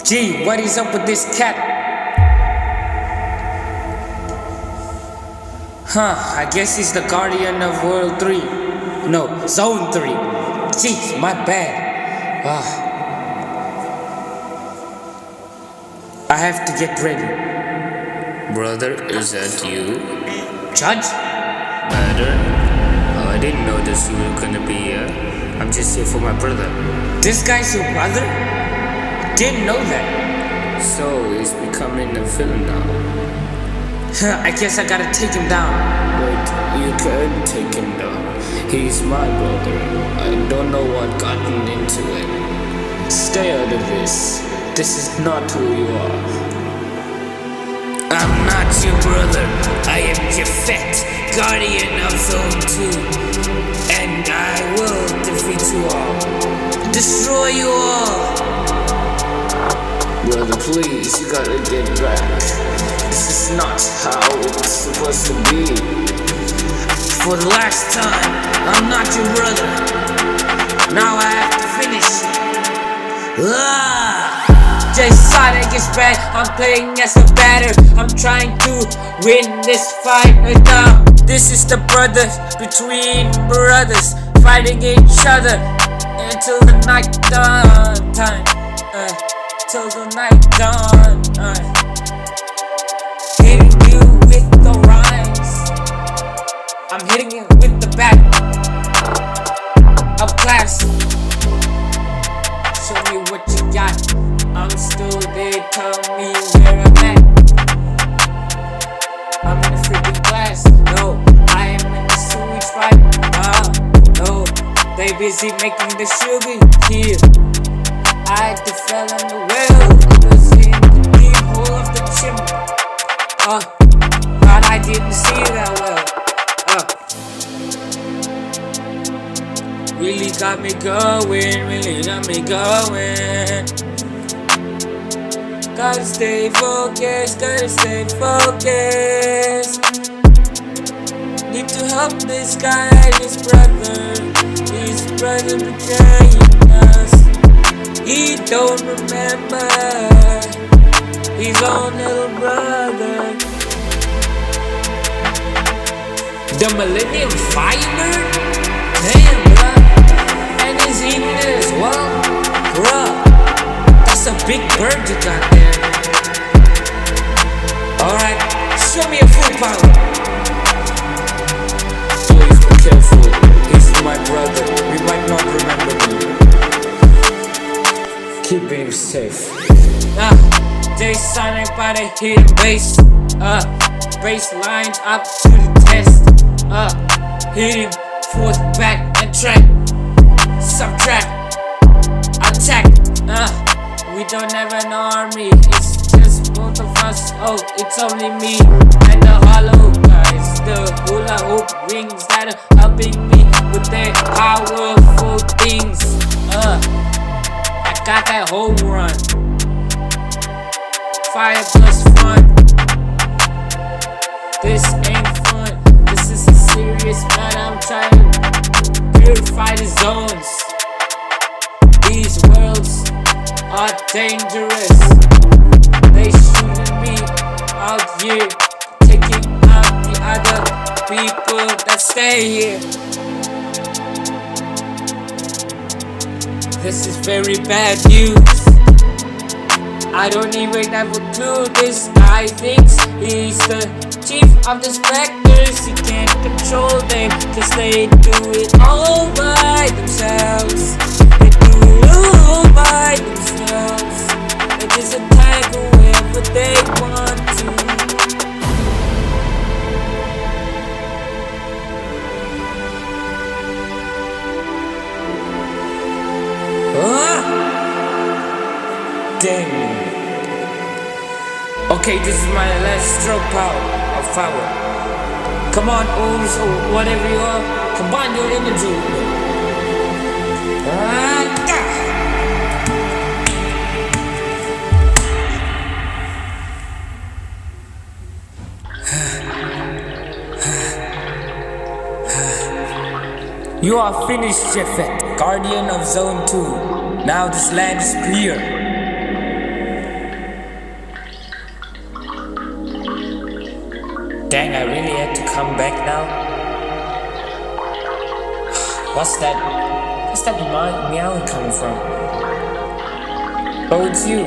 Gee, what is up with this cat? I guess he's the guardian of World 3. No, Zone 3. Jeez, my bad. I have to get ready. Brother, is that you? Judge? Brother? Oh, I didn't know this you were gonna be here. I'm just here for my brother. This guy's your brother? Didn't know that. So, he's becoming a villain now. I guess I gotta take him down. Wait, you can't take him down. He's my brother. I don't know what gotten into him. Stay out of this. This is not who you are. I'm not your brother. I am Japhet, guardian of Zone 2. And I will defeat you all. Destroy you all. Brother, please, you gotta get back. This is not how it's supposed to be. For the last time, I'm not your brother. Now I have to finish. J.Sonic is bad, I'm playing as a batter. I'm trying to win this fight right now. This is the brothers between brothers fighting each other until the night dawn time. Till the night dawn. Hitting you with the rhymes. I'm hitting you with the bat of class. Show me what you got. I'm still there, tell me where I'm at. I'm in a freaking class. No, I am in the sewage fight. No, they busy making the sugar here. I fell in the well. It was in the deep hole of the chimney. But I didn't see that well. Really got me going, really got me going. Gotta stay focused, gotta stay focused. Need to help this guy and his brother betraying us. He don't remember his own little brother. The Millennial fireman? Damn, bruh. And he's eating it as well? Bruh, that's a big bird you got there. Alright, show me your full power. Please be careful. He's my brother. We might not remember him. Keep him safe. J.Sonic by the hidden bass. Bass lines up to the test. Hit him forth, back, and track. Subtract, attack. We don't have an army. It's just both of us. Oh, it's only me and the hollow guys. The hula hoop rings that are helping me with their powerful things. Got that home run. Fire plus fun. This ain't fun. This is a serious man. I'm trying to purify the zones. These worlds are dangerous. They shouldn't be out here taking out the other people that stay here. This is very bad news. I don't even have a clue. This guy thinks he's the chief of the specters. He can't control them, cause they do it all by themselves. They do it all by themselves. They just attack whoever they want to. Dang. Okay, this is my last stroke of power. Come on, Ohms, or whatever you are. Combine your energy. You are finished, Japhet, guardian of Zone 2. Now this land is clear. Dang, I really had to come back now. What's that? What's that meowing coming from? Oh, it's you.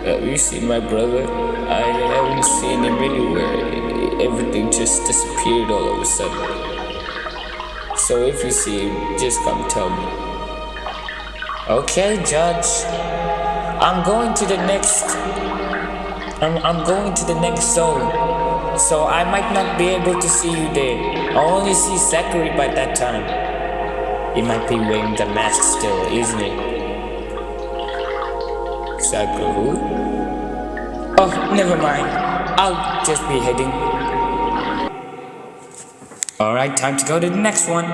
Have you seen my brother? I haven't seen him anywhere. Everything just disappeared all of a sudden. So if you see him, just come tell me. Okay, Judge. I'm going to the next zone. So I might not be able to see you there. I'll only see Zachary by that time. He might be wearing the mask still, isn't he? Zachary who? Oh, never mind. I'll just be heading. Alright, time to go to the next one.